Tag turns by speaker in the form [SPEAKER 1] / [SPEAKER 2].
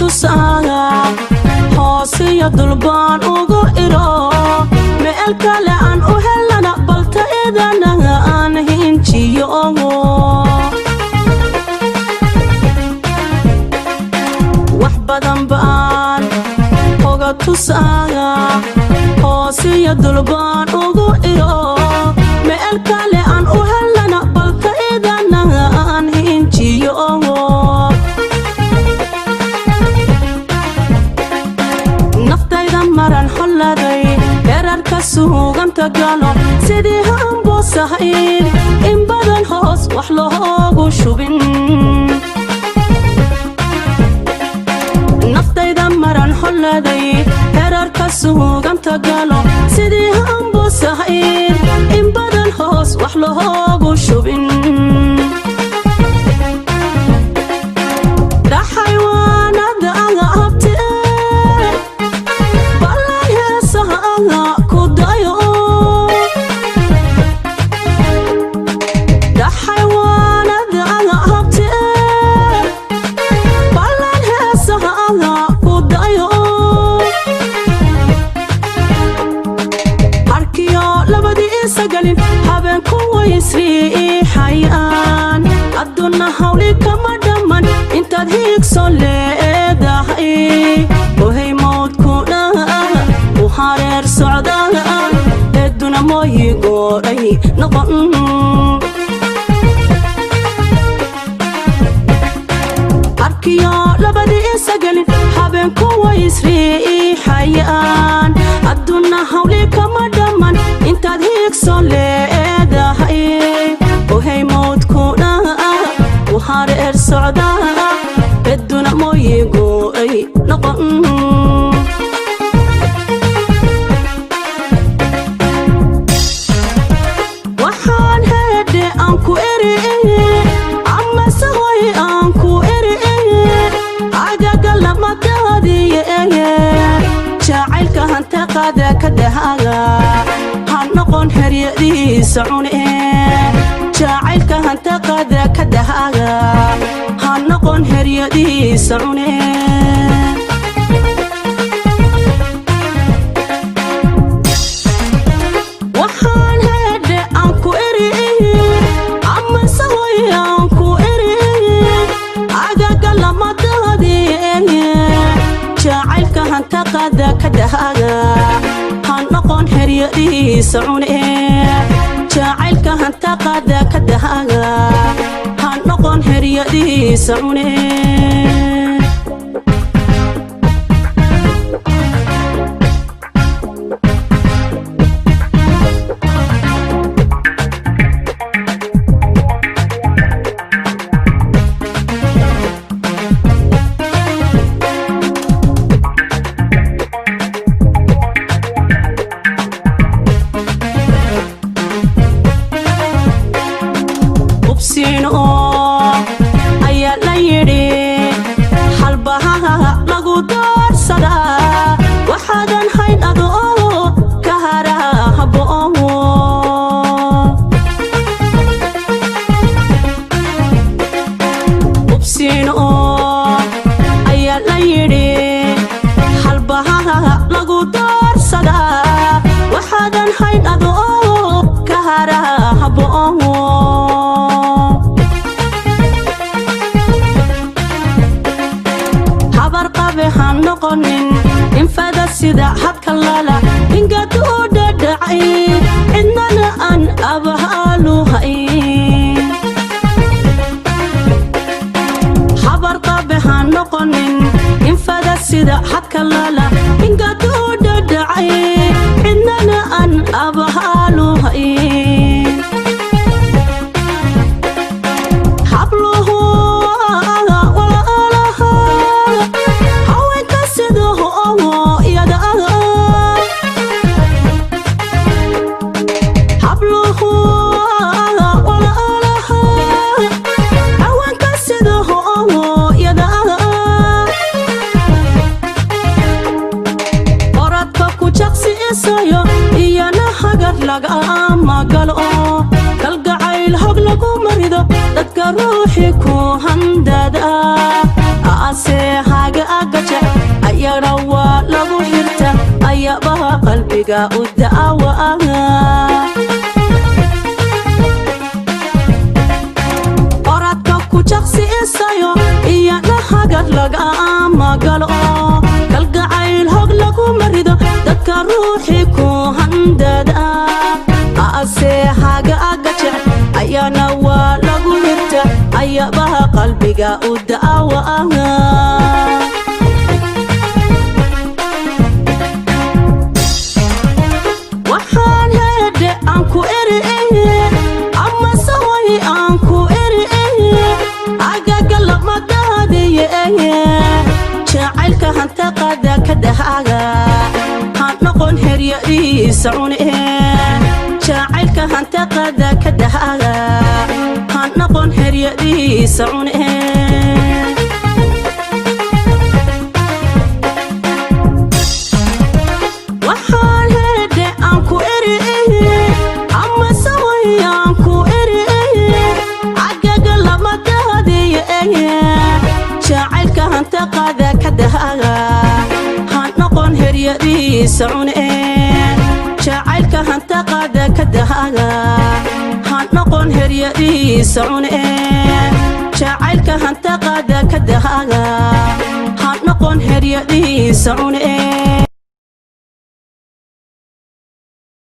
[SPEAKER 1] tusaaga hoosiya dulbaan ugu iro meel kale aan u helana balta idanaga aan hinjiyo wax badan baan oga tusaaga hoosiya dulbaan ugu iro meel kale aan u helana balta idanaga aan hinjiyo maran xoladay herarka suuganta galo sidii hambosahayn in badan hoos wax loogu shubin naftayda maran xoladay herarka suuganta galo sidii hambosahayn in badan hoos wax loogu shubin haben kuwa isri xayaan aduna hawli kama dhaman intaad hiigso leedahay ohay moodku dhaha u hareer socdaa eduna mooyi gooray noqon arkiyo labadii isagalin haben kuwa isri xayaan aduna hawli kama dhaman intaad hiigso leedahay ohay moodku dhaha u hareer socdaa eduna mooyi gooray noqon waxaan hedhe aan ku eri ama sahoy aan ku eri agaga lamadaadiye jacaylka hanta qaada ka dhahaga noqon heryadiisa cune jacaylka hanta qaada ka dhahaga ha noqon heryadiisa cune waxaan hedhe aan ku eri ama sahoy aan ku eri agaga lamadaadiye jacaylka hanta qaada ka dhahaga noqon heryadiisa cune jacaylka hanta qaada ka dhahaga ha noqon heryadiisa cune ayaa la yidhi halbahaha lagu doorsadaa waxaadan hayn adoo ka haraha haboowo ubsiin ayaa la yidhi halbahaha lagu doorsadaa waxaadan hayn adoo ka haraha haboowo han noqonin infada sida hadka lala ingad u dhadhacay cidnana aan abahaalu hayn habar qabe han noqonin infada sida hadka lala ingad u dhadhacay cidnana aan abahaalu hayn habluhu iyana hagar laga magalo kalgacayl hog lagu marido dadka ruuxi ku handada ase haga qalbiga u da'awaaga oradka ku jaqsiisayo iyana hagar lagama galo kalgacayl hog lagu marido dadka ruuxi ku handada aseehaga agajec ayana waa lagu hirta ayabaha qalbiga u da'awaaga waxaan heedhe aan ku eri ama saway aan ku eri agaga lamadahadiye jacaylka hanta qada ka dhahaga han noqon heryadiisa cune jacaylka hanta qada ka dhahaga han noqon heryadiisa cune waxaan heedhe aan ku eri ama saway aan ku eri agaga lamadahadiye jacaylka hanta qada ka dhahaga han noqon heryadiisa cune jacaylka hanta qada ka dhahaga han noqon heryadiisa cune jacaylka hanta qada ka dhahaga han noqon heryadiisa cune